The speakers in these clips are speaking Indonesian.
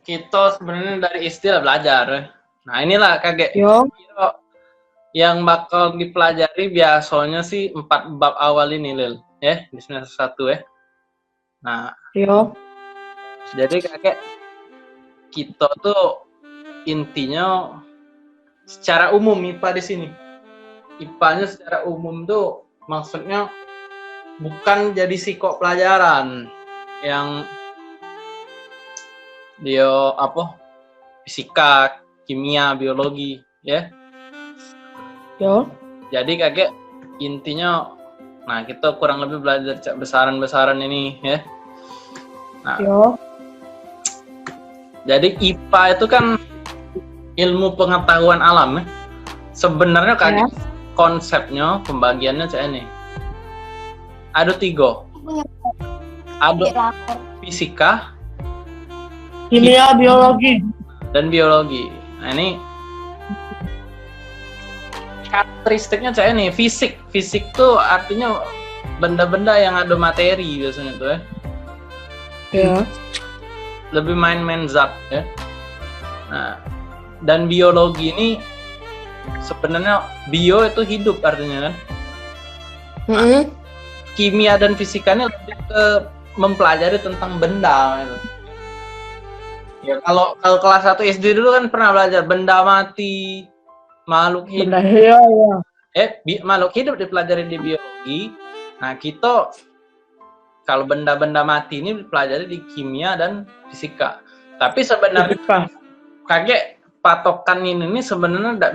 kita sebenarnya dari istilah belajar. Nah, inilah kaget. Yo. Yang bakal dipelajari biasanya sih 4 bab awal ini, Lil. Ya, di semester 1 ya. Nah, Yo. jadi kakek kita tuh intinya secara umum IPA di sini. IPA-nya secara umum tuh maksudnya bukan jadi psikok pelajaran yang dia fisika, kimia, biologi, ya. Yo. Jadi kakek intinya, nah kita kurang lebih belajar besaran-besaran ini, ya. Nah, Yo. jadi IPA itu kan ilmu pengetahuan alam, ya. Sebenarnya kakek konsepnya pembagiannya kayak ini. Ada 3. Ada fisika, Kimia, biologi. dan biologi. Nah, ini karakteristiknya kayak ini. Fisik tuh artinya benda-benda yang ada materi biasanya tuh ya. Ya. Lebih main-main zat ya. Nah, dan biologi ini sebenarnya bio itu hidup artinya kan. Kimia dan fisika ini lebih ke mempelajari tentang benda gitu. Ya, kalau kelas 1 SD dulu kan pernah belajar benda mati, makhluk hidup. Makhluk hidup dipelajari di biologi. Nah, kita kalau benda-benda mati ini dipelajari di kimia dan fisika. Tapi sebenarnya kakek patokan ini sebenarnya tidak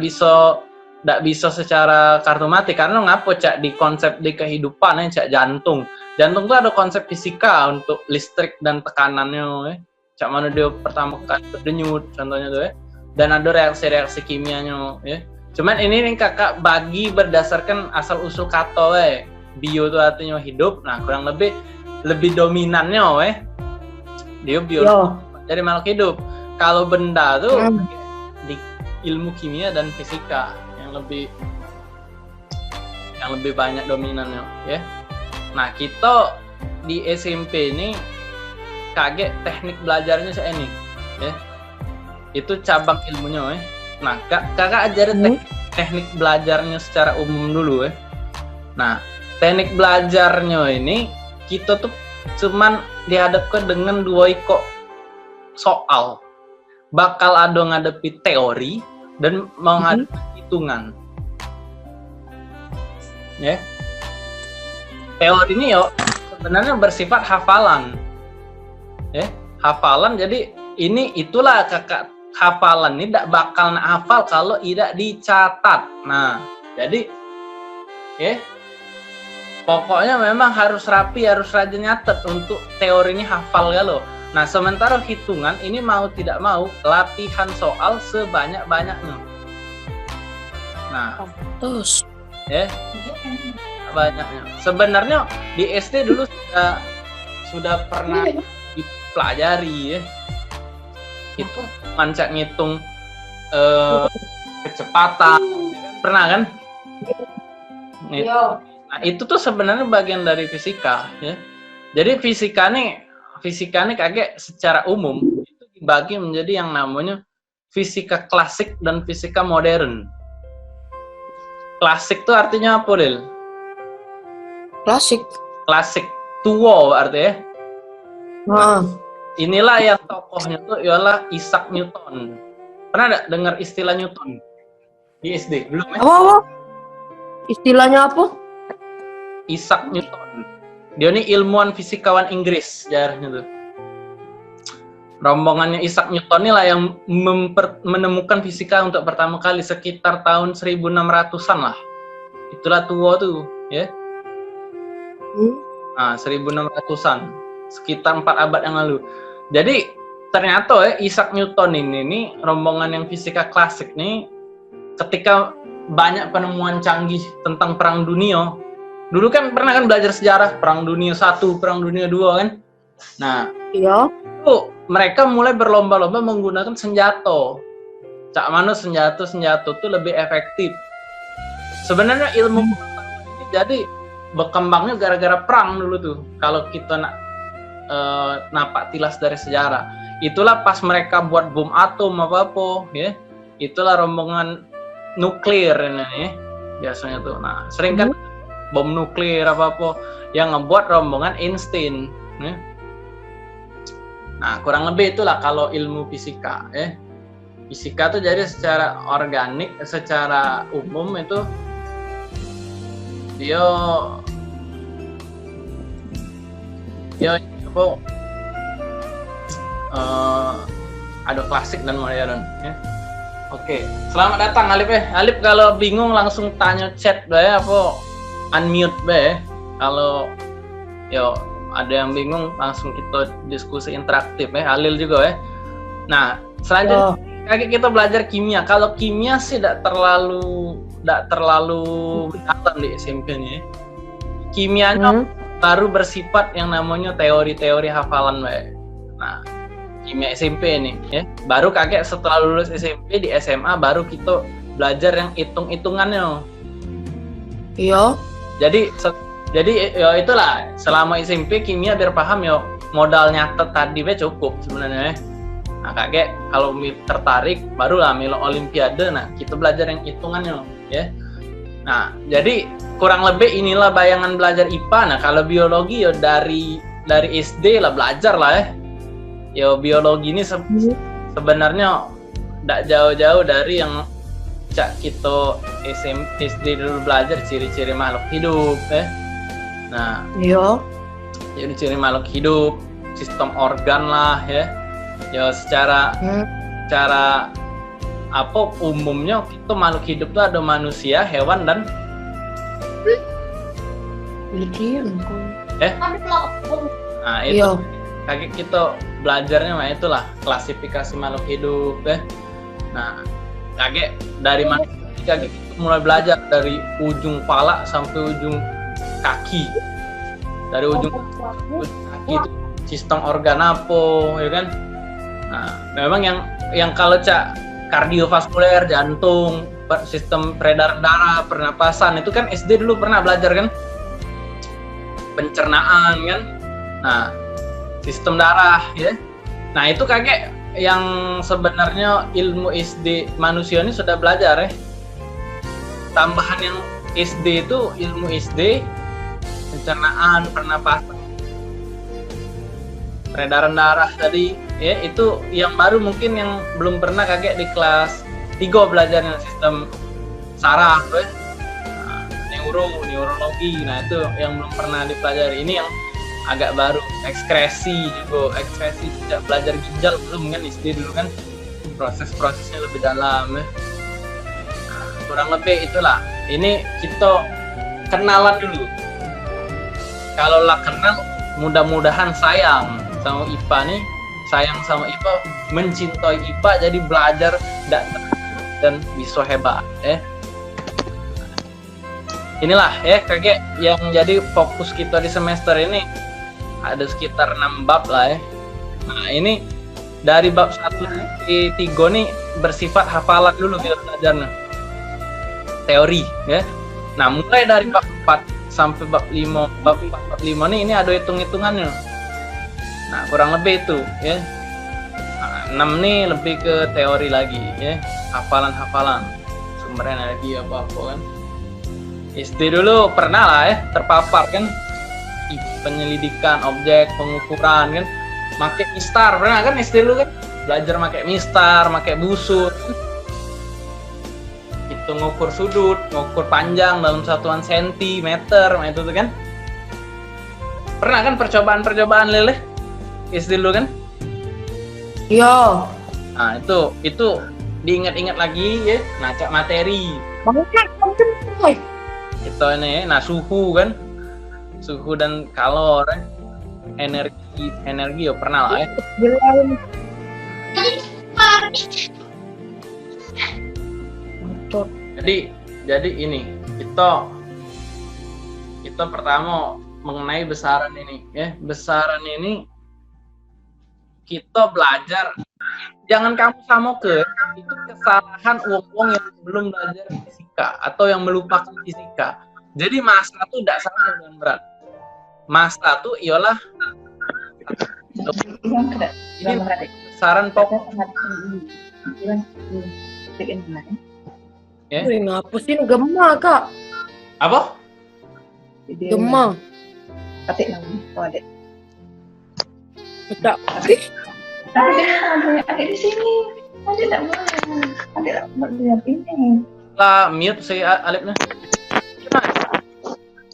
bisa secara kartu mati, karena ngapa cak di konsep di kehidupan cak jantung itu ada konsep fisika untuk listrik dan tekanannya cak mana dia pertama kali berdenyut contohnya tuh ya, dan ada reaksi-reaksi kimianya ya. Cuman ini nih kakak bagi berdasarkan asal usul kata bio itu artinya hidup. Nah, kurang lebih dominannya dia bio dari makhluk hidup. Kalau benda tuh di ilmu kimia dan fisika yang lebih banyak dominannya ya. Nah, kita di SMP ini kaget teknik belajarnya saya ini ya. Itu cabang ilmunya Nah, kakak ajarin teknik belajarnya secara umum dulu Nah, teknik belajarnya ini kita tuh cuman dihadapkan dengan 2 soal. Bakal ada ngadepi teori dan menghadapi hitungan. Ya. Teori ini sebenarnya bersifat hafalan. Ya, hafalan. Jadi itulah kakak, hafalan ini tidak bakal hafal kalau tidak dicatat. Nah, jadi pokoknya memang harus rapi, harus rajin nyatet untuk teori ini hafal ya loh. Nah, sementara hitungan ini mau tidak mau latihan soal sebanyak-banyaknya. Nah, terus banyaknya. Sebenarnya di SD dulu sudah pernah dipelajari Itu mancak ngitung kecepatan, pernah kan? Nah, itu tuh sebenarnya bagian dari fisika ya. Jadi fisika nih kakek secara umum itu dibagi menjadi yang namanya fisika klasik dan fisika modern. Klasik tuh artinya apa, Del? Klasik tua artinya. Nah, inilah yang tokohnya tuh ialah Isaac Newton. Pernah enggak dengar istilah Newton di SD? Belum ya? Apa? Istilahnya apa? Isaac Newton. Dia ini ilmuwan fisikawan Inggris sejarahnya tuh. Rombongannya Isaac Newton inilah yang menemukan fisika untuk pertama kali sekitar tahun 1600-an lah. Itulah tua tuh, ya. Nah, 1600-an. Sekitar 4 abad yang lalu. Jadi, ternyata Isaac Newton ini rombongan yang fisika klasik nih, ketika banyak penemuan canggih tentang perang dunia. Dulu kan pernah kan belajar sejarah perang dunia 1, perang dunia 2 kan. Nah, itu mereka mulai berlomba-lomba menggunakan senjata. Cak mana senjata itu lebih efektif. Sebenarnya ilmu pengetahuan ini jadi berkembangnya gara-gara perang dulu tuh. Kalau kita napak tilas dari sejarah. itulah pas mereka buat bom atom apa ya, itulah rombongan nuklir ini ya, biasanya tuh. Nah sering kan bom nuklir apa yang ngebuat rombongan Einstein ya. Nah kurang lebih itulah kalau ilmu fisika ya. Fisika tuh jadi secara organik, secara umum itu dia apa ada klasik dan modern ya. Oke, selamat datang Alip ya. Alip kalau bingung langsung tanya chat ya, apa unmute ya. Kalau ada yang bingung langsung kita diskusi interaktif ya. Halil juga ya. Nah, selanjutnya kita belajar kimia. Kalau kimia sih tidak terlalu dalam di SMP nih. Kimianya baru bersifat yang namanya teori-teori hafalan, Mbak. Nah, kimia SMP nih ya. Baru kakek setelah lulus SMP di SMA baru kita belajar yang hitung-hitungannya. Iya. Jadi ya itulah, selama SMP kimia biar paham ya modal nyatet tadi cukup sebenarnya. Nah kakek kalau tertarik barulah milo olimpiade, nah kita belajar yang hitungannya ya. Nah jadi kurang lebih inilah bayangan belajar IPA. Nah kalau biologi ya dari SD lah belajar lah ya. Ya biologi ini sebenarnya tidak jauh-jauh dari yang kita SD dulu belajar ciri-ciri makhluk hidup ya. Nah iya, jadi ciri makhluk hidup, sistem organ lah ya. Ya secara apa umumnya kita makhluk hidup tuh ada manusia, hewan dan nah itu kakek kita belajarnya mah itulah klasifikasi makhluk hidup ya. Nah kakek dari mana kakek kita mulai belajar dari ujung kepala sampai ujung kaki, dari ujung kaki itu sistem organ apa ya kan. Nah, memang yang kalau kardiovaskuler, jantung, sistem peredaran darah, pernapasan itu kan SD dulu pernah belajar kan, pencernaan kan. Nah, sistem darah ya. Nah itu kakek yang sebenarnya ilmu SD manusia ini sudah belajar ya. Tambahan yang SD itu ilmu SD, pencernaan, pernapasan, peredaran darah tadi ya, itu yang baru mungkin yang belum pernah kakek di kelas 3 belajarnya sistem saraf ya. Nah, neurologi, nah itu yang belum pernah dipelajari. Ini yang agak baru. Ekskresi tidak belajar ginjal belum kan SD dulu kan, proses-prosesnya lebih dalam ya. Nah, kurang lebih itulah. Ini kita kenalan dulu. Kalau lah kenal, mudah-mudahan sayang sama IPA nih, sayang sama IPA, mencintai IPA, jadi belajar dan bisa hebat ya. Inilah ya kakek yang jadi fokus kita di semester ini, ada sekitar 6 bab lah ya. Nah ini dari bab 1 sampai 3 nih bersifat hafalan dulu kita belajarnya, teori ya. Nah mulai dari bab 4 sampai bab 5, bab 4, bab 5 nih ini ada hitung-hitungannya. Nah kurang lebih itu ya. Nah, 6 nih lebih ke teori lagi ya, hafalan-hafalan, sumber energi apa-apa kan. SD dulu pernah lah ya terpapar kan, penyelidikan objek, pengukuran kan, pakai mistar pernah kan SD dulu kan, belajar pakai mistar, pakai busur, itu ngukur sudut, ngukur panjang dalam satuan sentimeter, nah itu tuh kan pernah kan percobaan leleh SD dulu kan. Iya. Nah itu diingat-ingat lagi ya, ngacak materi. Itu ini, nah suhu kan, suhu dan kalor, energi ya pernah lah ya. Jadi ini kita pertama mengenai besaran ini ya, besaran ini kita belajar, jangan kamu samoke, itu kesalahan uang yang belum belajar fisika atau yang melupakan fisika. Jadi massa itu tidak sama dengan berat. Massa itu ialah ini besaran pokok. Ya. Wih, ngapusin Gema, Kak. Apa? Gema. Ketik lagi. Oh, Adik. Tidak. Tapi dia ada adik di sini. Adik tak mau. Adik tak mau lihat ini. Lah mute si Alipnya.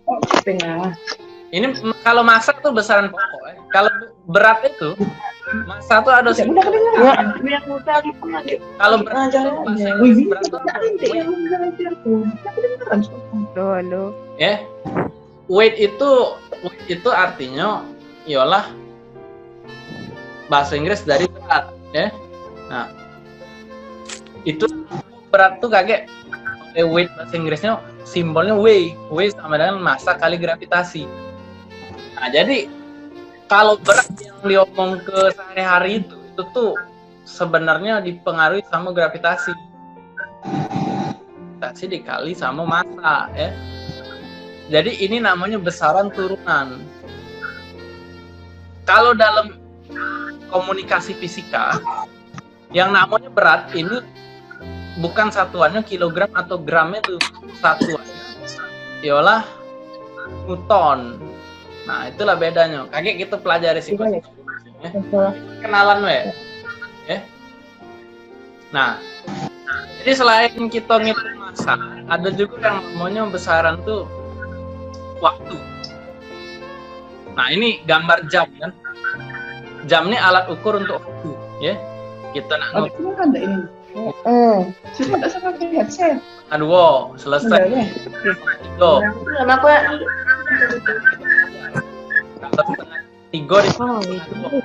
Oh, tengah. Ini kalau massa tuh besaran pokok. Kalau berat itu massa tuh ada Udah kedengeran. Biar mudah lagi pernah dia. kalau berat Ajar itu bahasa aja. Inggris Wih, berat itu tuh tak intik yang belajar tuh. Tak kedengeran. Halo. ya. Weight itu artinya ialah bahasa Inggris dari berat, ya. Nah, itu berat tuh kayak weight bahasa Inggrisnya simbolnya W sama dengan massa kali gravitasi. Nah, jadi kalau berat yang diomong ke sehari-hari itu tuh sebenarnya dipengaruhi sama gravitasi. Gravitasi dikali sama massa, ya. Jadi ini namanya besaran turunan. Kalau dalam komunikasi fisika, yang namanya berat ini bukan satuannya kilogram atau gram, itu satuannya ialah Newton. Nah, itulah bedanya. Kayak kita pelajari sih. Kenalan we. Nah, jadi selain kita ngitung massa, ada juga yang namanya besaran tuh waktu. Nah, ini gambar jam kan. Jam ini alat ukur untuk waktu, ya. Kita nak Oh, itu ada ini. Cuma tak sama headset. aduh, selesai. Tiga. Kenapa ya? Kalau setengah tiga di Oh, itu.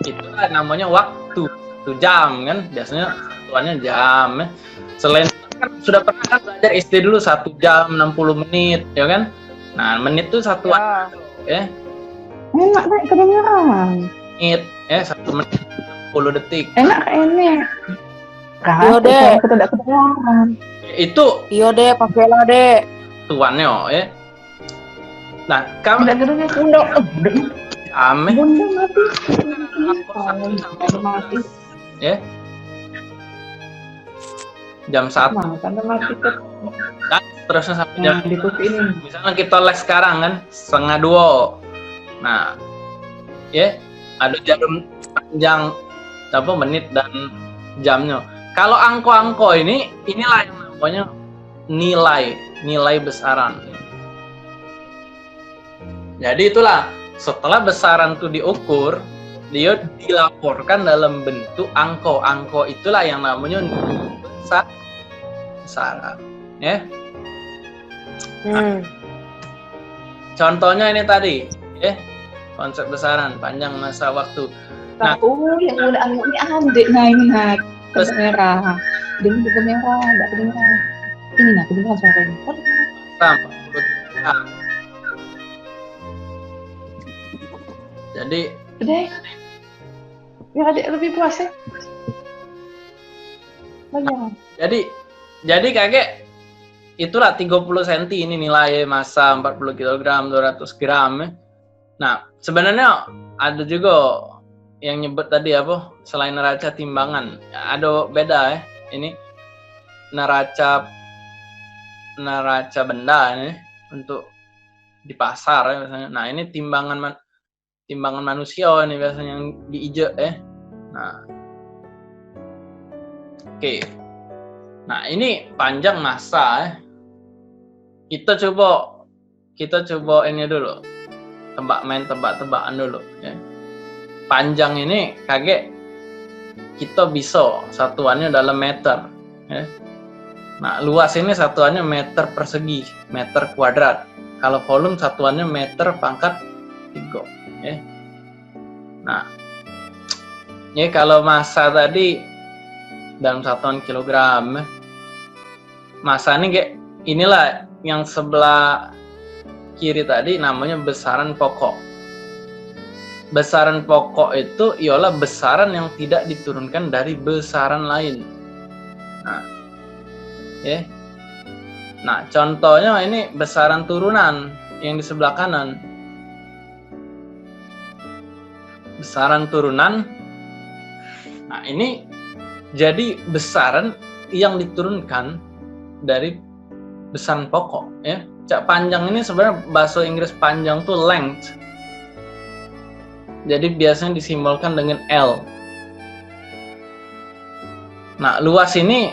itulah namanya waktu. Itu jam kan, biasanya satuannya jam. Ya. Selain itu kan sudah pernah kan belajar SD dulu 1 jam 60 menit, ya kan? Nah, menit itu satuan, ya. Enak naik kedengeran. Menit, ya 1 menit 60 detik. Enak kayak ini. Yo, Dek. Kita tidak kedengeran. Itu Iyo deh, pakailah deh. tuannya, ya. Nah, kamu Tidak kedengeran. Bunda. jam, ya. Bunda mati. Mati. Ya. Jam 1 Nah, karena mati ke dan terusnya sampai jam di TV ini. misalnya kita les sekarang kan 1:30. Nah, ya ada jarum panjang apa menit dan jamnya. Kalau angko-angko inilah yang namanya nilai besaran. Jadi itulah setelah besaran itu diukur, dia dilaporkan dalam bentuk angko. Angko itulah yang namanya besaran, ya. Contohnya ini tadi, ya, konsep besaran panjang masa waktu. Nah, Yang udah anu ini adik ini nah kedengeran. Dia kedengeran, enggak kedengeran. Ini nah kedengeran suaranya. sampai 40 jam. Jadi Udah. Biar adik lebih puas ya. Banyak. jadi kakek itulah 30 cm ini nilai massa 40 kg 200 gram, ya. Nah, sebenarnya ada juga yang nyebut tadi apa selain neraca timbangan, ada beda, ya. Ini neraca benda ini untuk di pasar, ya, biasanya. Nah, ini timbangan manusia ini biasanya yang diijek, ya. Nah, oke. Nah, ini panjang massa, ya. Kita coba ini dulu. Tebak-tebakan dulu, ya. Panjang ini kaget kita bisa satuannya dalam meter, ya. Nah, luas ini satuannya meter persegi, meter kuadrat. Kalau volume satuannya meter pangkat 3, ya. Nah, ya kalau massa tadi dalam satuan kilogram, ya. Massa ini kayak inilah yang sebelah kiri tadi namanya besaran pokok. Besaran pokok itu ialah besaran yang tidak diturunkan dari besaran lain. Nah, ya. Nah, contohnya ini besaran turunan yang di sebelah kanan. Besaran turunan. Nah, ini jadi besaran yang diturunkan dari besaran pokok, ya. Panjang ini sebenarnya bahasa Inggris panjang tuh length. Jadi biasanya disimbolkan dengan L. Nah, luas ini,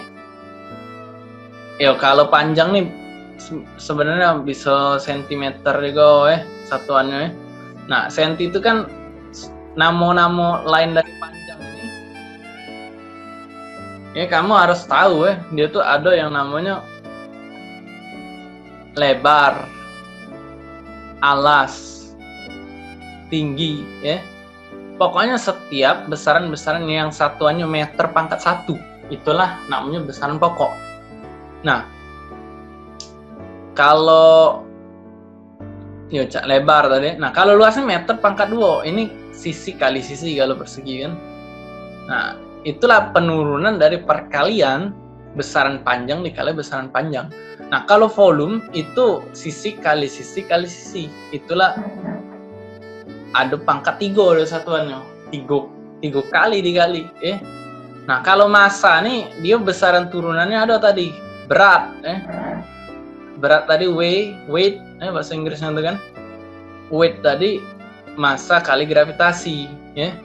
ya kalau panjang nih sebenarnya bisa sentimeter juga, satuannya. Nah, senti itu kan namo-namo lain dari panjang ini. Ya, kamu harus tahu, dia tuh ada yang namanya lebar, alas, tinggi, ya. Pokoknya setiap besaran-besaran yang satuannya meter pangkat 1, itulah namanya besaran pokok. Nah, kalau lebar tadi. Nah, kalau luasnya meter pangkat 2, ini sisi kali sisi kalau persegi kan. Nah, itulah penurunan dari perkalian besaran panjang dikali besaran panjang. Nah, kalau volume itu sisi kali sisi kali sisi. Itulah ada pangkat 3 ada satuannya. 3 kali dikali, Nah, kalau massa nih dia besaran turunannya ada tadi. Berat, Berat tadi weight, bahasa Inggrisnya itu kan. Weight tadi massa kali gravitasi, ya.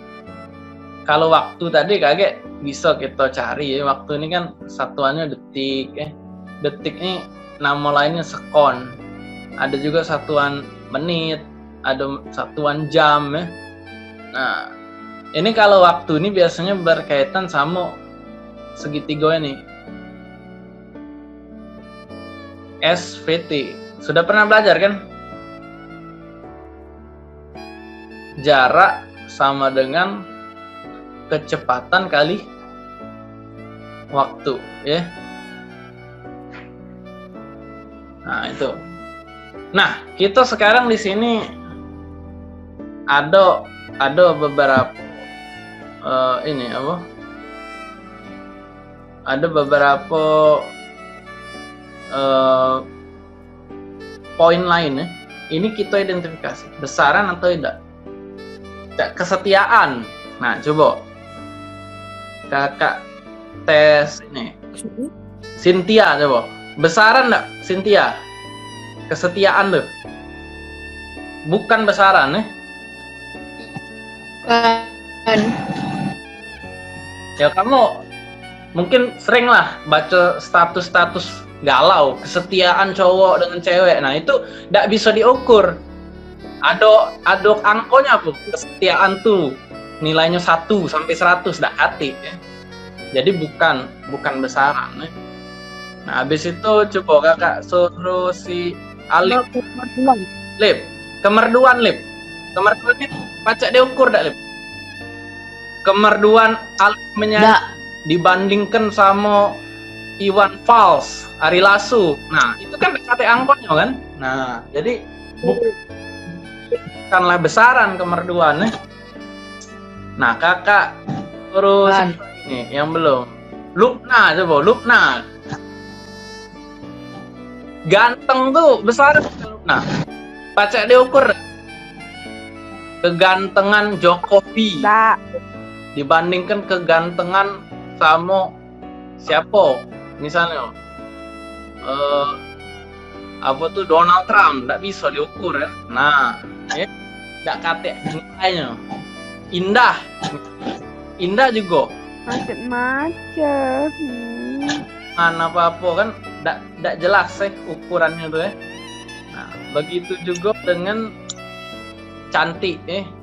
Kalau waktu tadi kaget bisa kita cari, ya. Waktu ini kan satuannya detik, Detik ini nama lainnya sekon. Ada juga satuan menit, ada satuan jam, ya. Nah, ini kalau waktu ini biasanya berkaitan sama segitiga ini. SVT. Sudah pernah belajar kan? Jarak sama dengan kecepatan kali waktu, ya. Nah, itu. Nah, kita sekarang di sini ada beberapa ada beberapa poin lain, ya. Ini kita identifikasi besaran atau tidak. Kesetiaan. Nah, coba kakak tes ini. Cynthia, coba besaran enggak Cynthia? Kesetiaan loh. Bukan besaran, Kan. Ya, kamu mungkin sering lah baca status-status galau kesetiaan cowok dengan cewek. Nah, itu tidak bisa diukur. Ada angkonya tuh kesetiaan tuh nilainya 1 sampai 100 dak hati, ya. Jadi bukan besaran, ya. Nah, habis itu coba kakak suruh si Alif kemerduan Lip ini pacak diukur dak Lip? Kemerduan Alif menyadari dibandingkan sama Iwan Fals, Ari Lasso. Nah, itu kan kata angkotnya kan. Nah, jadi bukanlah besaran kemerduan, ya. Nah, kakak terus ini yang belum. Lupna, coba Lupna. Ganteng tuh besaran Lupna. Pacak diukur. Kegantengan Jokowi dibandingkan kegantengan sama siapa? Misalnya Donald Trump, nggak bisa diukur, ya. Nah, nggak kate nilainya. Indah juga Macet. mana apa kan nggak jelas, ukurannya tuh, ya. Nah, begitu juga dengan cantik,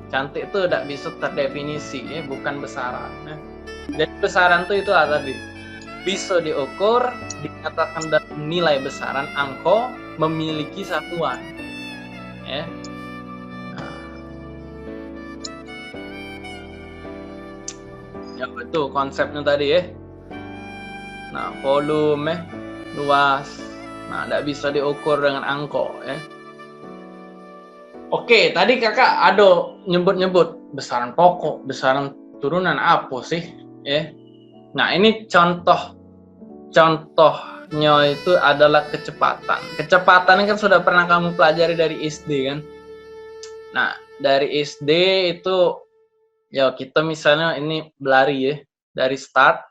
cantik itu nggak bisa terdefinisi, bukan besaran, ya. Jadi besaran tuh itu tadi bisa diukur, dinyatakan dari nilai besaran, angka memiliki satuan, ya. Ya, betul konsepnya tadi, ya. Nah, volume, luas, nah tidak bisa diukur dengan angka, ya. Oke, tadi kakak ada nyebut besaran pokok, besaran turunan apa sih, ya. Nah, ini contohnya itu adalah kecepatan. Kecepatan ini kan sudah pernah kamu pelajari dari SD kan. Nah, dari SD itu ya kita misalnya ini berlari, ya. dari start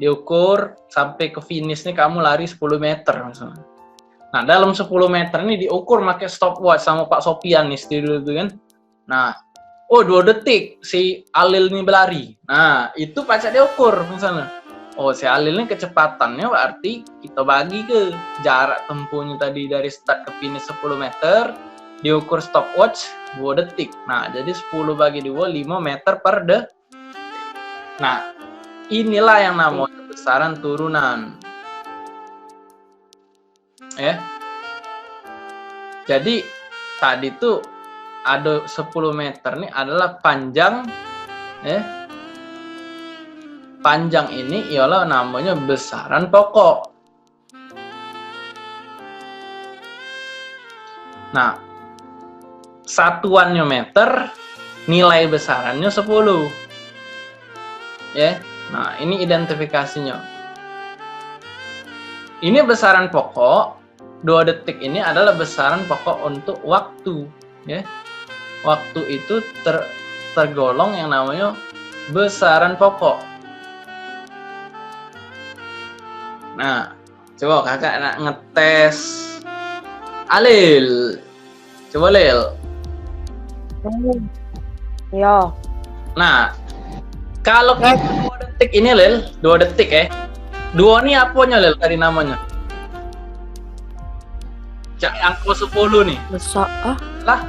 diukur sampai ke finish nih kamu lari 10 meter misalnya. Nah, dalam 10 meter ini diukur pakai stopwatch sama Pak Sopian nih studio itu kan. Nah, 2 detik si Alil nih berlari. Nah, itu pacak diukur misalnya. Si Alil ini kecepatannya berarti kita bagi ke jarak tempuhnya tadi dari start ke finish 10 meter, diukur stopwatch 2 detik. Nah, jadi 10 bagi 2, 5 meter per detik. Nah, inilah yang namanya besaran turunan. Jadi tadi tuh ada 10 meter nih adalah panjang. Panjang ini ialah namanya besaran pokok. Nah, satuannya meter, nilai besarannya 10. Nah, ini identifikasinya. Ini besaran pokok. 2 detik ini adalah besaran pokok untuk waktu. Waktu itu tergolong yang namanya besaran pokok. Nah, coba kakak nak ngetes Alil. Coba Lil. Ya. Nah, kalau kita 2 detik ini Lil, 2 detik 2 ini apanya Lil tadi namanya? Cak angka 10 nih. Besar Lah.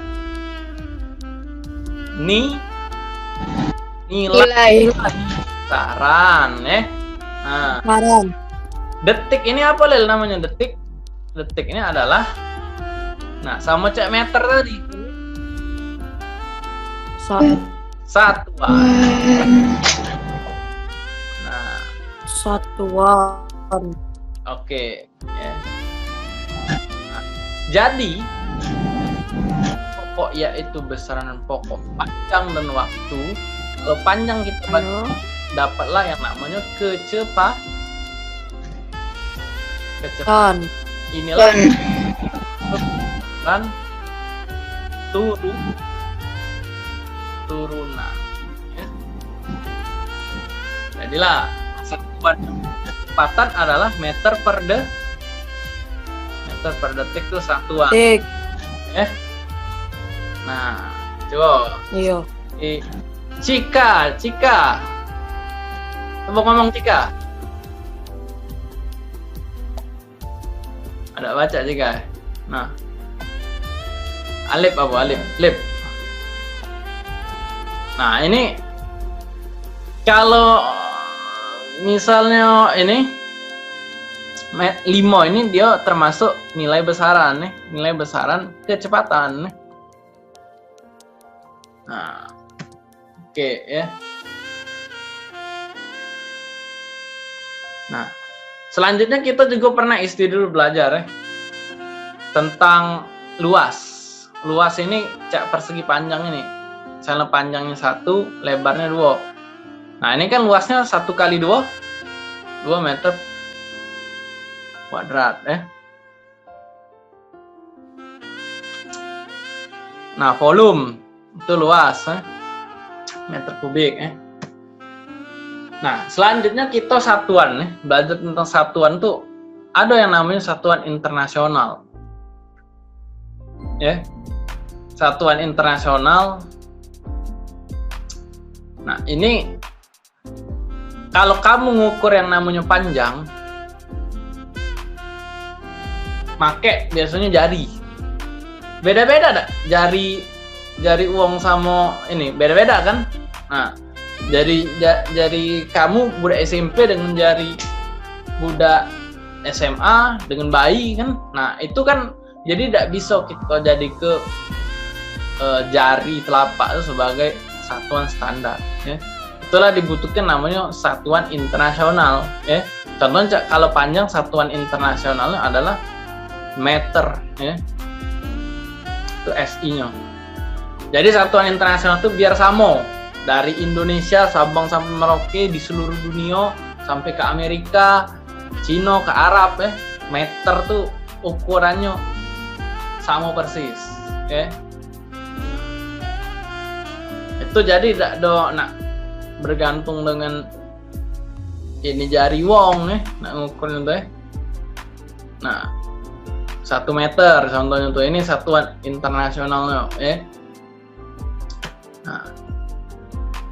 Nilai besaran Nah, Saran. detik ini apa Lil namanya? Detik ini adalah sama cak meter tadi. Satuan. Nah, Satuan. oke. Nah, jadi pokok yaitu besaran pokok panjang dan waktu. Kalau panjang kita dapatlah yang namanya kecepatan. Inilah kan turunan. Jadilah satuan kecepatan adalah meter per detik itu satuan. Nah, coba. Iya. Cika. Coba ngomong Cika. Ada baca Cika. Nah. Alif apa? Lip. Nah, ini kalau misalnya ini 5 ini dia termasuk nilai besaran nilai besaran kecepatan. Nah, oke ya. Nah, selanjutnya kita juga pernah dulu belajar tentang luas. Luas ini cak persegi panjang ini. Misalnya panjangnya 1, lebarnya 2. Nah, ini kan luasnya 1 kali 2 meter kuadrat Nah, volume itu luas meter kubik Nah, selanjutnya kita satuan belajar tentang satuan tuh ada yang namanya satuan internasional. Satuan internasional. Nah, ini kalau kamu ngukur yang namanya panjang, make biasanya jari. Beda-beda dah. Jari uang sama ini beda-beda kan? Nah, jari kamu budak SMP dengan jari budak SMA dengan bayi kan? Nah, itu kan jadi tidak bisa kita jadi ke jari telapak itu sebagai satuan standar Itulah dibutuhkan namanya satuan internasional Contohnya kalau panjang satuan internasionalnya adalah meter Itu SI-nya. Jadi satuan internasional itu biar sama dari Indonesia Sabang sampai Merauke di seluruh dunia sampai ke Amerika, Cina, ke Arab meter tuh ukurannya sama persis. Itu jadi bergantung dengan ini jari wong nak ngukur itu Nah, 1 meter contohnya tuh, ini satuan internasionalnya Nah,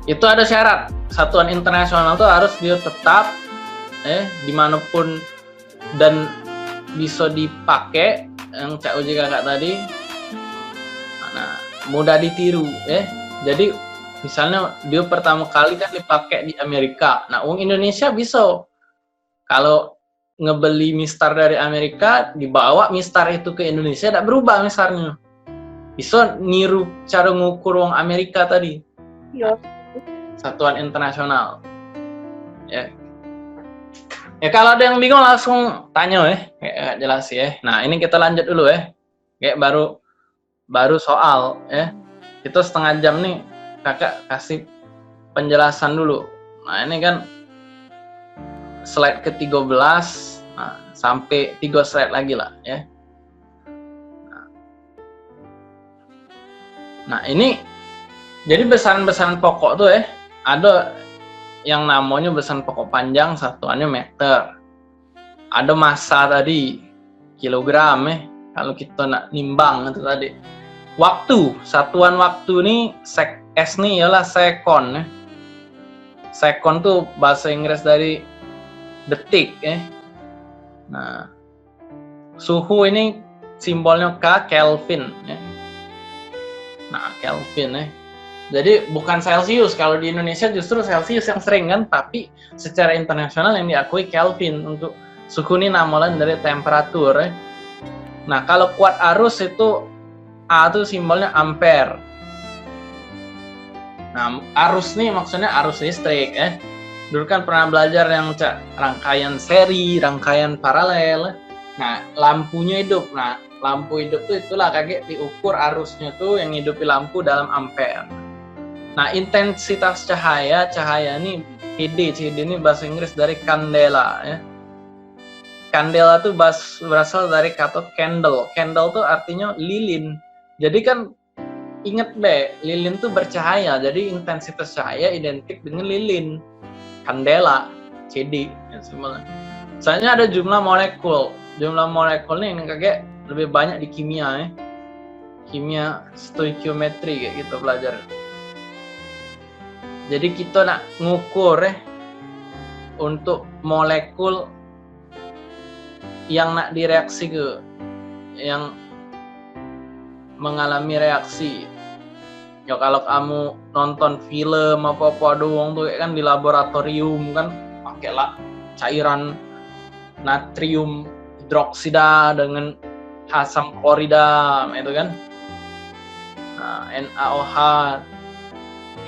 itu ada syarat, satuan internasional tuh harus dia tetap dimanapun dan bisa dipakai yang Cak Uji kakak tadi. Nah, mudah ditiru Jadi misalnya dia pertama kali kan dipakai di Amerika. Nah, uang Indonesia bisa kalau ngebeli mistar dari Amerika, dibawa mistar itu ke Indonesia, tidak berubah mistarnya. Bisa niru cara ngukur uang Amerika tadi. Iya. Satuan internasional. Ya, kalau ada yang bingung langsung tanya kayak jelas Nah, ini kita lanjut dulu Kayak baru soal Itu setengah jam nih kakak kasih penjelasan dulu. Nah, ini kan slide ke-13 sampai 3 slide lagi lah Nah, ini jadi besaran-besaran pokok tuh ada yang namanya besaran pokok panjang, satuannya meter. Ada massa tadi, kilogram kalau kita nak nimbang itu tadi. Waktu, satuan waktu nih S nih ialah sekon Sekon tuh bahasa Inggris dari detik Nah, suhu ini simbolnya K, Kelvin Nah, Kelvin Jadi bukan Celsius. Kalau di Indonesia justru Celsius yang sering kan, tapi secara internasional yang diakui Kelvin untuk suhu ini namalan dari temperatur Nah, kalau kuat arus itu A itu simbolnya ampere. Nah, arus nih maksudnya arus listrik Dulu kan pernah belajar yang rangkaian seri, rangkaian paralel. Nah, lampunya hidup. Nah, lampu hidup tuh itulah kayak diukur arusnya tuh yang hidupi lampu dalam ampere. Nah, intensitas cahaya ini CD ini bahasa Inggris dari candela Candela tuh berasal dari kata candle. Candle tuh artinya lilin. Jadi kan inget lilin tuh bercahaya. Jadi intensitas cahaya identik dengan lilin. Candela, CD simbolnya. Soalnya ada jumlah molekul. Jumlah molekul nih yang kayak lebih banyak di kimia Kimia stoikiometri kayak gitu belajar. Jadi kita nak ngukur untuk molekul yang nak direaksi yang mengalami reaksi. Ya kalau kamu nonton film apa doang tuh kan di laboratorium kan pakailah cairan natrium hidroksida dengan asam klorida itu kan. Nah, NaOH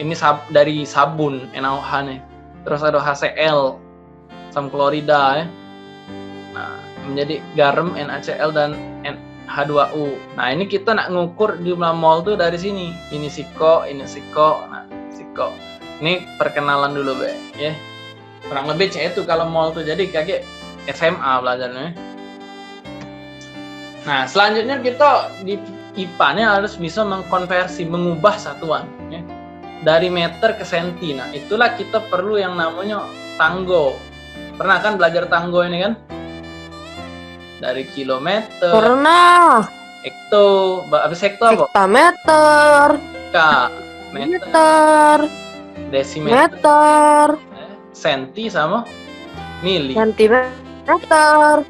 ini dari sabun NaOH nih. Terus ada HCl asam klorida Nah, menjadi garam NaCl dan H2O. Nah, ini kita nak ngukur jumlah mol tuh dari sini. Ini siko. Nah, siko. Ini perkenalan dulu, Kurang lebih itu kalau mol tuh jadi kayak SMA belajarnya. Nah, selanjutnya kita di IPA-nya harus bisa mengkonversi, mengubah satuan dari meter ke senti. Nah, itulah kita perlu yang namanya tanggo. Pernah kan belajar tanggo ini kan? Dari kilometer. Pernah. Hekto, habis hekto apa? Hektameter. Meter. Desimeter. Meter. Senti sama mili. Sentimeter.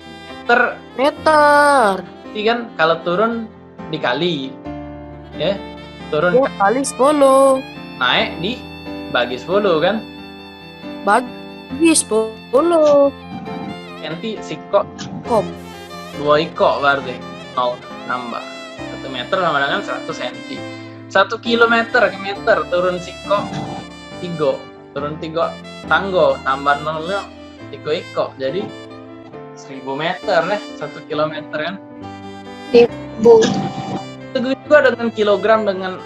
Meter. Ini kan kalau turun dikali. Turun kali 10. Naik bagi 10 kan? Bagi 10. Senti siko. 2 iko berarti 0 nambah 1 meter sama dengan 100 cm. 1 kilometer ke meter turun siko 3, turun 3 tanggo tambah 0 3 iko jadi 1000 meter 1 kilometer kan. Itu juga dengan kilogram dengan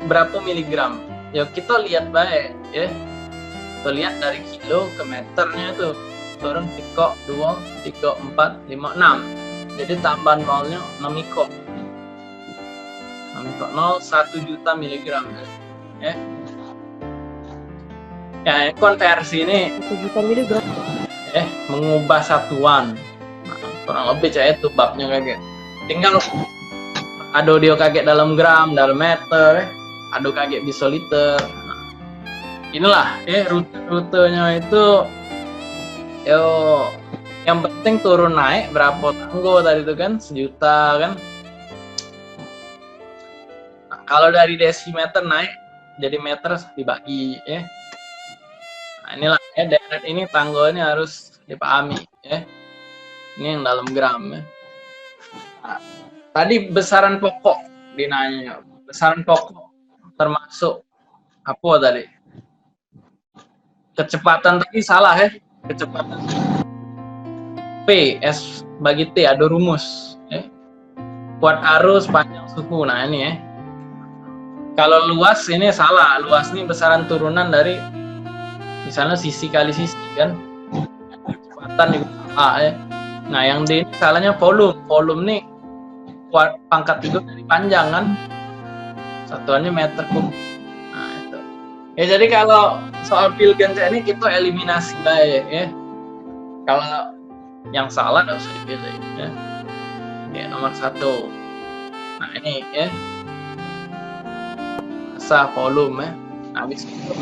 berapa miligram. Ya kita lihat baik Kita lihat dari kilo ke meternya tuh turun siko 2, 3, 4, 5, 6. Jadi tambahan nolnya 6 iko. 6 iko 0 1 juta miligram Ya, konversi ini 1 juta miligram. mengubah satuan. Nah, kurang lebih kayak itu babnya kayak gitu. Tinggal ado dia kaget dalam gram, dalam meter, ado kaget bisa liter. Nah, inilah rute-rutenya itu yo yang penting turun naik berapa tanggo tadi itu kan 1 juta kan. Nah, kalau dari desimeter naik jadi meter dibagi ya. Nah, inilah deret ini tanggonya harus dipahami ya. Ini yang dalam gram ya. Nah, tadi besaran pokok dinanya. Besaran pokok termasuk apa tadi? Kecepatan tadi salah ya. Kecepatan P S bagi T ada rumus ya. Kuat arus panjang suhu. Nah ini ya. Kalau luas ini salah. Luas ini besaran turunan dari misalnya sisi kali sisi kan. Kecepatan juga salah ya. Nah yang D ini salahnya volume. Volume nih pangkat 3 dari panjang kan. Satuannya meter kubik. Nah itu. Ya jadi kalau soal Pilganja ini kita eliminasi baik ya. Kalau yang salah nggak usah dipilih ya. Ya nomor 1. Nah ini ya. Massa volume ya. Nah, habis itu.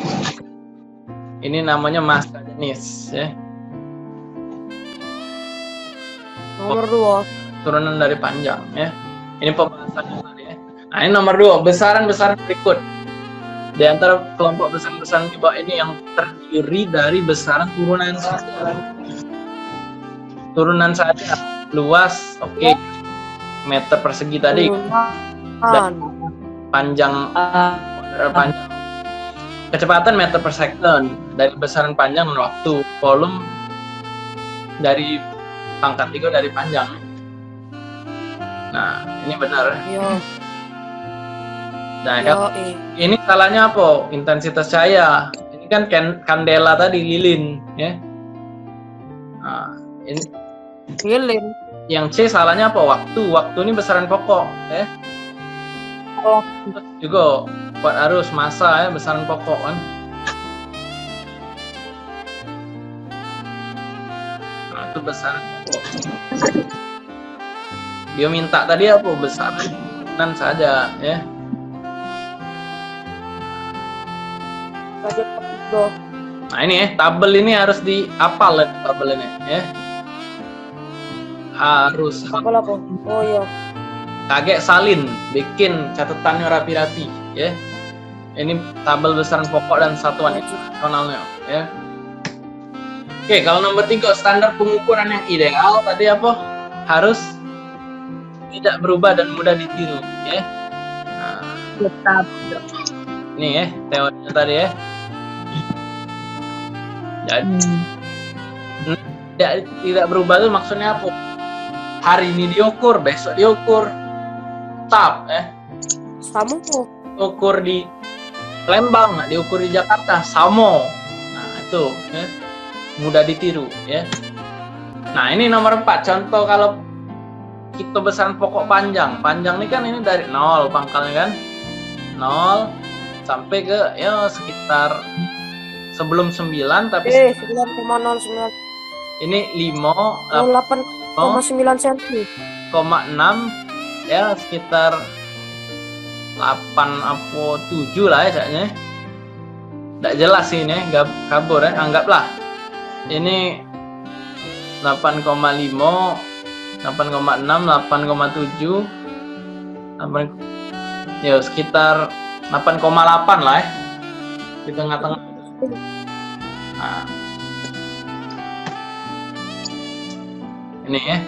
Ini namanya massa jenis ya. Nomor 2. Turunan dari panjang ya. Ini pembahasannya tadi ya. Nah ini nomor 2, besaran-besaran berikut. Di antara kelompok besaran-besaran di bawah ini yang terdiri dari besaran turunan saja. Turunan saja, luas, oke. Meter persegi tadi, dan panjang, kecepatan meter per second dari besaran panjang dan waktu. Volume dari pangkat 3 dari panjang. Nah, ini benar. Yo. Nah, ini salahnya apa? Intensitas cahaya. Ini kan kandela tadi, lilin, ya. Nah, ini lilin. Yang C salahnya apa? Waktu. Waktu ini besaran pokok, ya. Oh. Terus juga kuat arus, massa, ya, besaran pokok kan. Nah, itu besaran pokok. Dia minta tadi apa? Besaran saja, ya. Nah ini ya, tabel ini harus dihafal ya, tabel ini ya. Harus. Tabel apa? Oh iya. Kaget salin, bikin catatannya rapi-rapi ya. Ini tabel besaran pokok dan satuan internasionalnya ya. Oke, kalau nomor 3, standar pengukuran yang ideal tadi apa? Harus tidak berubah dan mudah ditiru ya. Nah, tetap. Ini ya, teorinya tadi ya. Jadi tidak berubah itu maksudnya apa? Hari ini diukur, besok diukur, tetap Sama kok. ukur di Lembang, nggak diukur di Jakarta, sama. Nah itu ya. Mudah ditiru ya. Nah ini nomor 4, contoh kalau kita besaran pokok panjang ini kan ini dari 0 pangkalnya kan, 0 sampai ke ya sekitar sebelum 9 tapi 9,09. ini 8,9 cm. 5,6 ya sekitar 8 apa 7 lah ya kayaknya. Nggak jelas sih ini, kabur ya, anggaplah ini 8,5, 8,6, 8,7, ya sekitar 8,8 lah ya di tengah-tengah. Nah, ini ya,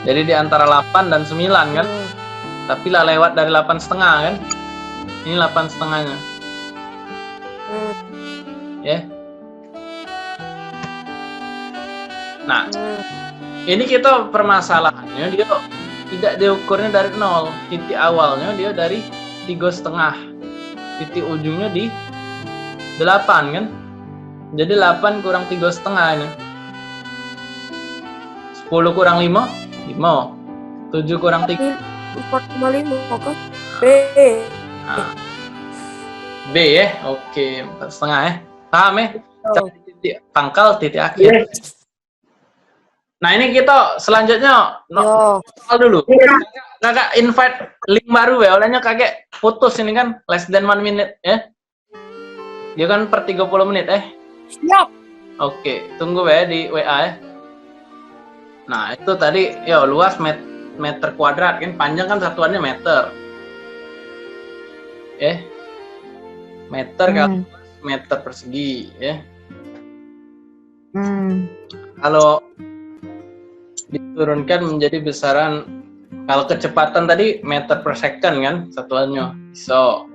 jadi di antara 8 dan 9 kan, tapi lah lewat dari 8,5 kan, ini 8,5-nya ya. Nah ini kita permasalahannya dia tidak diukurnya dari 0, titik awalnya dia dari 3,5, titik ujungnya di 8 kan, jadi 8 kurang 3,5 ini 10 kurang 5, 7 kurang 3, 4,5 kan? B. nah, B ya, oke 4,5 ya, Paham ya? Oh. Titik pangkal, titik akhir. Nah ini kita selanjutnya Yo. soal dulu. Kakak invite link baru ya, olehnya kakek putus ini kan less than 1 minute ya. Dia kan per 30 menit Siap. Oke, tunggu ya di WA ya. Nah itu tadi ya luas meter kuadrat kan, panjang kan satuannya meter. Meter kali meter persegi ya. Kalau diturunkan menjadi besaran, kalau kecepatan tadi meter per second kan satuannya. So,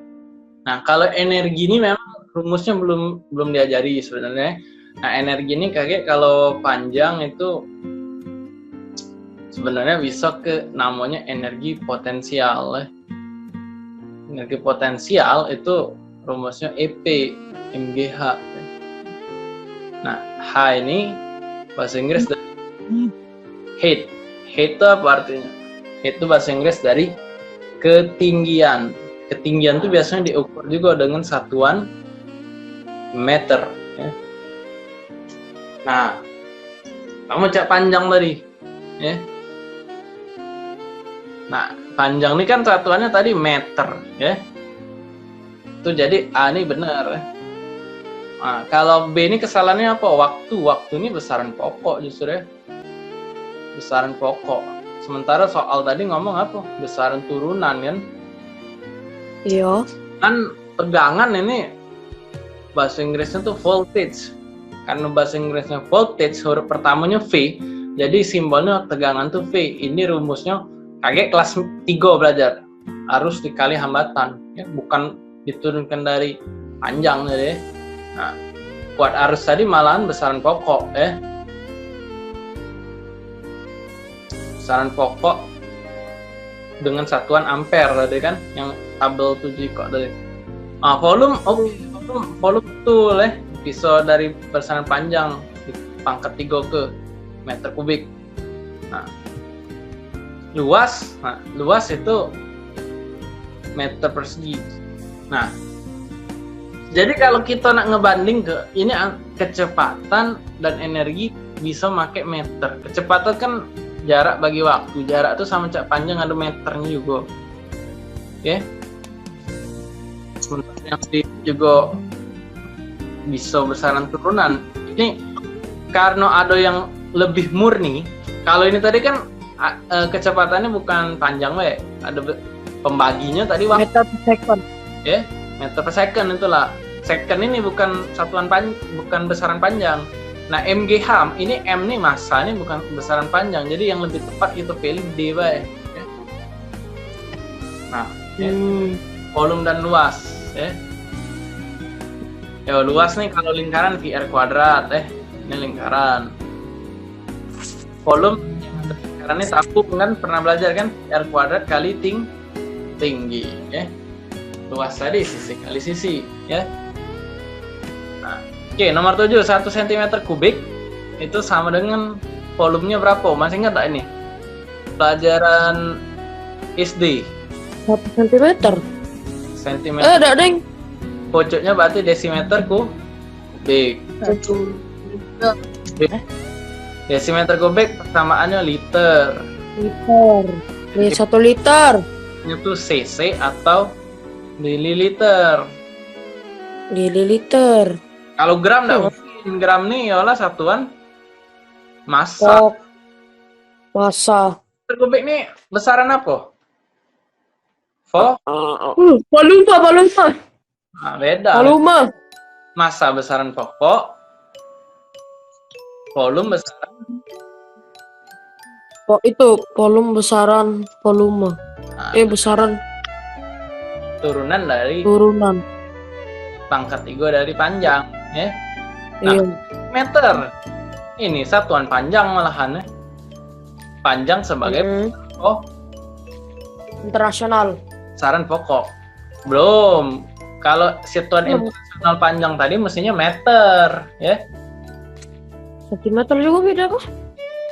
nah kalau energi ini memang rumusnya belum diajari sebenarnya. Nah energi ini kakek kalau panjang itu sebenarnya bisa ke namanya energi potensial. Energi potensial itu rumusnya EP MGH. Nah H ini bahasa Inggris dari height. Height itu apa artinya? Height itu bahasa Inggris dari ketinggian. Ketinggian itu biasanya diukur juga dengan satuan meter. Ya. Nah, kamu cak panjang tadi. Ya. Nah, panjang ini kan satuannya tadi meter. Ya. Itu jadi A ini benar. Ya. Nah, kalau B ini kesalahannya apa? Waktu ini besaran pokok justru ya. Besaran pokok. Sementara soal tadi ngomong apa? Besaran turunan kan? Iya. Kan tegangan ini bahasa Inggrisnya tuh voltage. Karena bahasa Inggrisnya voltage, huruf pertamanya V, jadi simbolnya tegangan tuh V. Ini rumusnya kakek kelas 3 belajar. Arus dikali hambatan, ya, bukan diturunkan dari panjang jadi. Nah, kuat arus tadi malahan besaran pokok ya. Besaran pokok dengan satuan ampere tadi kan yang tabel 7 kok tadi. Volume volume betul ya. Bisa dari besaran panjang di pangkat 3 ke meter kubik. Nah, luas itu meter persegi. Nah, jadi kalau kita nak ngebanding ke ini kecepatan dan energi bisa pakai meter. Kecepatan kan jarak bagi waktu. Jarak itu sama cak panjang ada meternya juga. Oke. Sementara yang juga bisa besaran turunan. Ini karena ada yang lebih murni. Kalau ini tadi kan kecepatannya bukan panjang ada pembaginya tadi waktu. Meter per second. Ya, meter per second itulah. Second ini bukan satuan bukan besaran panjang. Nah, MGH ini M nih massa ini bukan besaran panjang. Jadi yang lebih tepat itu pilih D ya. Nah, volume dan luas ya. Ya, luas nih kalau lingkaran VR kuadrat ini lingkaran. Volume lingkarannya tabung kan pernah belajar kan VR kuadrat kali tinggi ya. Luas tadi sisi kali sisi ya. Nah, oke, nomor 7 1 cm kubik itu sama dengan volumenya berapa? Masih ingat tak ini? Pelajaran SD 1 cm. Sentimeter. Ada deng. Pojoknya berarti desimeter kubik. Desimeter kubik persamaannya liter. Ini 1 liter. Itu cc atau mililiter. Mililiter. Kalau gram enggak mungkin. Gram nih ialah satuan massa. Massa. Liter kubik nih besaran apa? Volume. Nah, beda. Volume. Massa besaran pokok. Volume besaran. Itu volume besaran volume. Nah, Besaran turunan dari turunan. pangkat 3 dari panjang ya. Nah, Iya. meter. Ini satuan panjang malahan ya. Panjang sebagai Internasional. besaran pokok. Belum. Kalau satuan internasional panjang tadi mestinya meter ya. Sentimeter juga beda kok.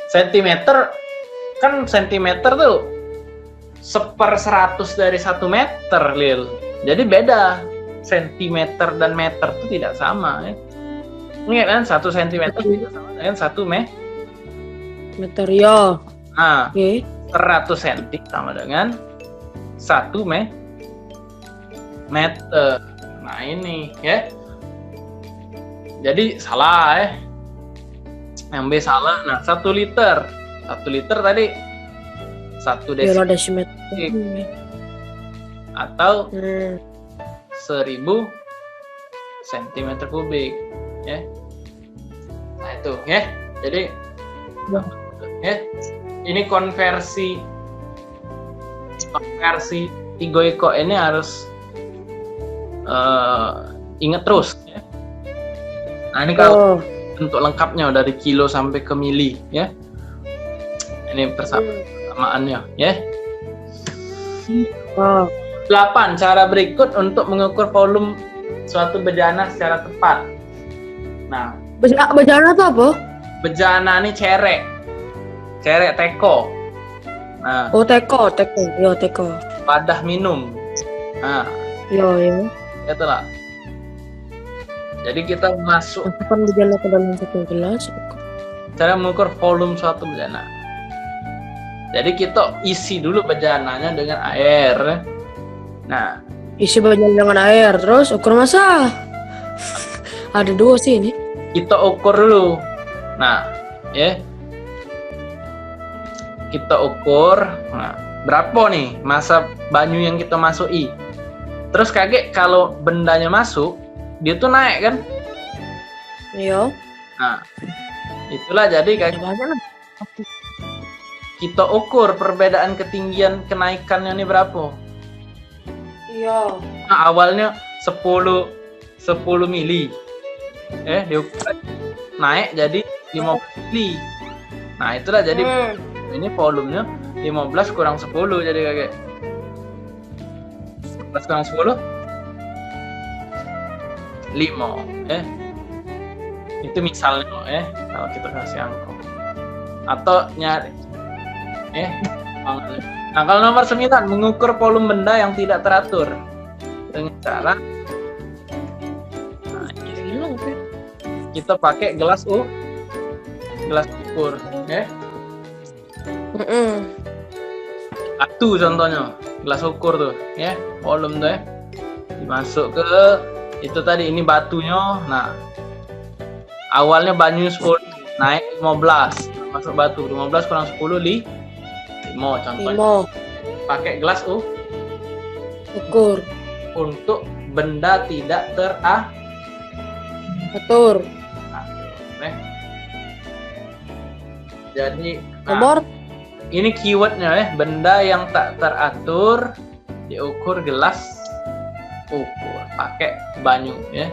Sentimeter kan sentimeter tuh 1/100 dari 1 meter, Lil. Jadi beda. Sentimeter dan meter itu tidak sama ya. Ingat kan 1 cm itu sama dengan 1 Meter ya. Nah, Oke. 100 cm sama dengan 1 meter. Nah, ini ya. Jadi salah ya. Yang B salah. Nah, 1 liter. 1 liter tadi 1 Iyalah desimeter desimeter. atau Hmm. 1000 cm kubik ya. Nah, itu ya. Jadi ya. Ini konversi Tigoiko ini harus ingat terus ya. Nah, ini kalau bentuk lengkapnya dari kilo sampai ke mili ya. Ini persamaannya ya. 8 cara berikut untuk mengukur volume suatu bejana secara tepat. Nah, Bejana tuh apa? bejana ini cerek teko. Nah, Oh, teko. Yo, teko. wadah minum. Nah, Yo. itulah. Jadi kita masuk Masukkan bejana ke dalam satu gelas. cara mengukur volume suatu bejana. Jadi kita isi dulu bejananya dengan air. Nah, Isi bejana dengan air, terus ukur massa. Ada 2 sih ini. kita ukur dulu. Nah, ya. Kita ukur. Nah, berapa nih masa banyu yang kita masukkan? Terus kaget kalau bendanya masuk, dia tuh naik kan? Iya. Nah, itulah jadi kayak Banyak lah. kita ukur perbedaan ketinggian kenaikannya ini berapa. Iya. Nah, awalnya 10 mili. Diukur naik jadi 15 mili. Nah, itulah jadi ini volumenya 15 kurang 10 jadi kayak 15 kurang 10 5 itu misalnya kalau kita kasih angka atau nyari nah kalau nomor 9 mengukur volume benda yang tidak teratur dengan cara kita pakai gelas ukur batu contohnya gelas ukur tuh ya volume tuh dimasuk ke itu tadi ini batunya. Nah, awalnya banyu 10 naik 15 masuk batu 15 kurang 10 5 contohnya. Pakai gelas Ukur. untuk benda tidak Atur. Jadi Nomor. ini keywordnya benda yang tak teratur diukur gelas ukur pakai banyu ya.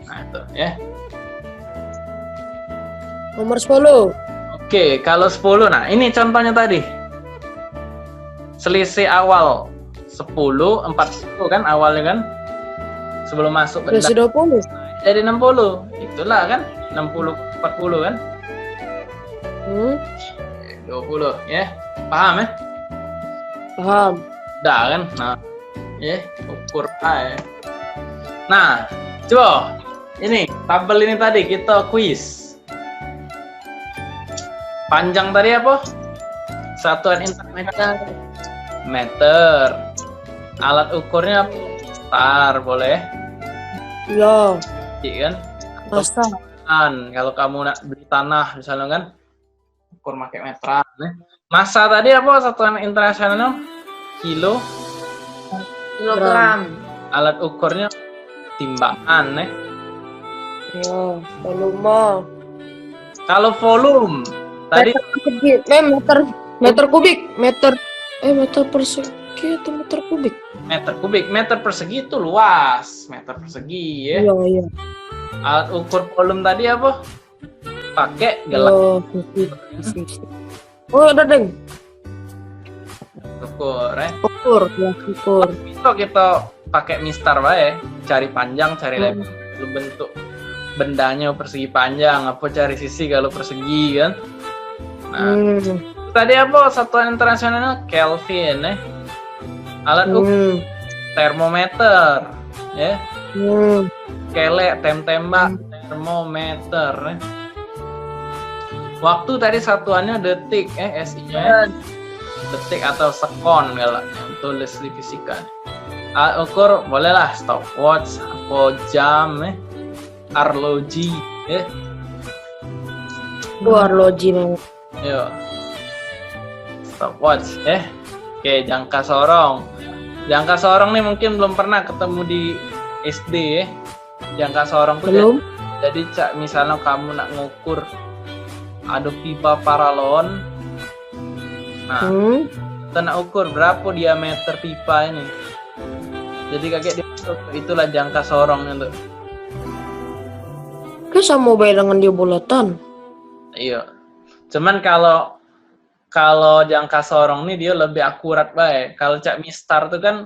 Nah itu ya. Nomor 10. Oke, kalau 10 nah ini contohnya tadi. Selisih awal 10 40 kan awalnya kan sebelum masuk benda. Selisih 20. Jadi 60. Itulah kan 60 40 kan? 20 ya. Paham ya? Paham. Udah kan? Nah, ya ukur aja. Nah, coba ini tabel ini tadi kita quiz. Panjang tadi apa? Satuan internasional meter. Alat ukurnya apa? Star boleh? Iya. Iya kan? Masa. Kalau kamu nak beli tanah misalnya kan ukur pakai meteran. Massa tadi apa satuan internasional? Kilogram. Alat ukurnya timbangan Iya. Volume. Kalau volume tadi Meter kubik. Meter persegi atau meter kubik? meter persegi itu luas, meter persegi ya. Iya. Alat ukur volume tadi apa? Pakai gelas Oh, ada deng. ukur Gelas ukur. Bisa kita pakai mistar bae, cari panjang, cari lebar. Lu bentuk bendanya persegi panjang, apa cari sisi kalau persegi kan. Nah, tadi apa satuan internasionalnya Kelvin Alat ukur termometer ya. kelek, tembak, termometer. Waktu tadi satuannya detik, SI-nya detik atau sekon kalau tulis di fisika. Alat ukur bolehlah stopwatch, atau jam, arloji, Arloji memang. Yo. Stopwatch, Oke, jangka sorong. Jangka sorong nih mungkin belum pernah ketemu di SD, Jangka sorong tuh Belum. jadi cak misalnya kamu nak ngukur ada pipa paralon. Nah, kita nak ukur berapa diameter pipa ini. Jadi kakek itulah jangka sorongnya tuh. Kayak sama baik dengan dia bulatan. Iya. Cuman kalau jangka sorong nih dia lebih akurat baik. Kalau cak mistar tuh kan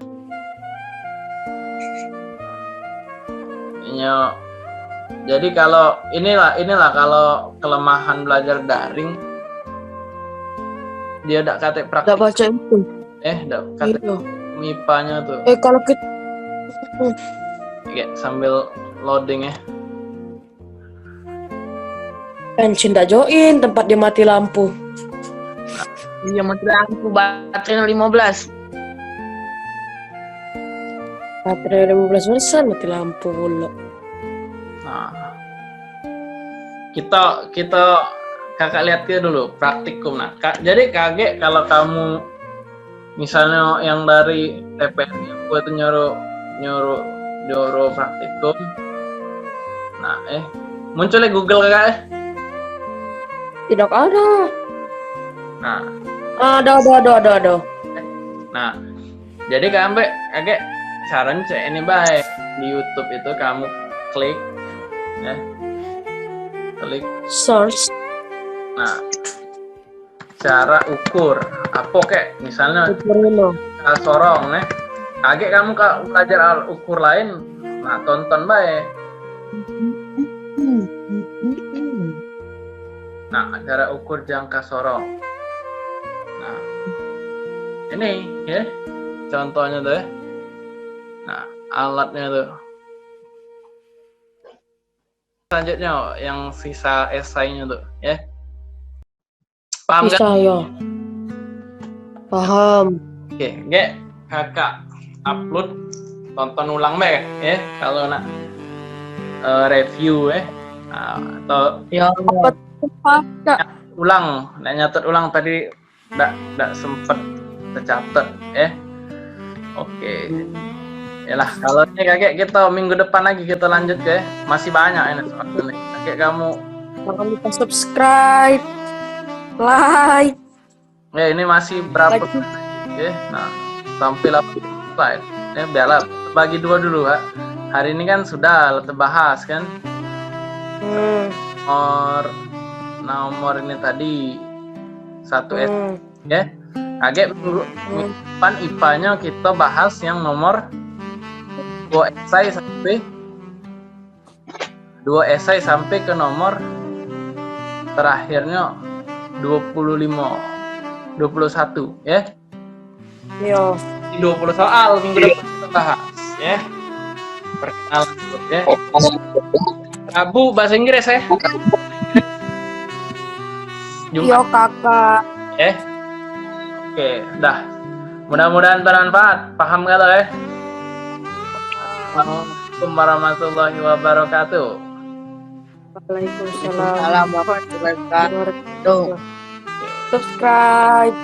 ya. Jadi kalau inilah kalau kelemahan belajar daring dia tidak kate praktik. Tidak baca itu. Tidak kate MIPA-nya tuh. Kalau kita Sambil loading pensiun tak join tempat dia mati lampu. Iya, mati lampu, baterainya 15. Baterai 15% mati lampu pula. Nah, kita kakak lihat dia dulu praktikum. Nah, jadi kakek kalau kamu misalnya yang dari TPN gue tuh nyuruh praktikum. Nah, munculnya Google kakak Tidak ada. Nah, ada. Nah, jadi kakek saran cek ini baik di YouTube itu kamu klik, klik Search. Nah, cara ukur apa kek misalnya sorong kakek kamu belajar alat ukur lain, nah tonton baik. Nah, cara ukur jangka sorong. Nah, ini contohnya tuh. Nah, alatnya tuh. Selanjutnya yang sisa esainya tuh, Paham kan? Bisa ya. Paham. Oke, kakak upload, tonton ulang kalau nak review atau ulang, nyatet ulang tadi nggak sempet tercatat Oke. Yalah, kalau ini kakek kita minggu depan lagi kita lanjut masih banyak ini soalnya. Kakek kamu jangan lupa subscribe, like. Ini masih berapa? Nah, sampai 8 slide. Biarlah bagi dua dulu, Hari ini kan sudah kita bahas kan. Nomor ini tadi 1S Kakek minggu depan IPA-nya kita bahas yang nomor 2 esai sampai ke nomor terakhirnya 21 Iya. 20 soal minggu depan kita bahas perkenalan Rabu bahasa Inggris Iya kakak. Oke, dah. Mudah-mudahan bermanfaat. Paham gak lo Assalamualaikum warahmatullahi wabarakatuh. Waalaikumsalam warahmatullahi wabarakatuh. Subscribe.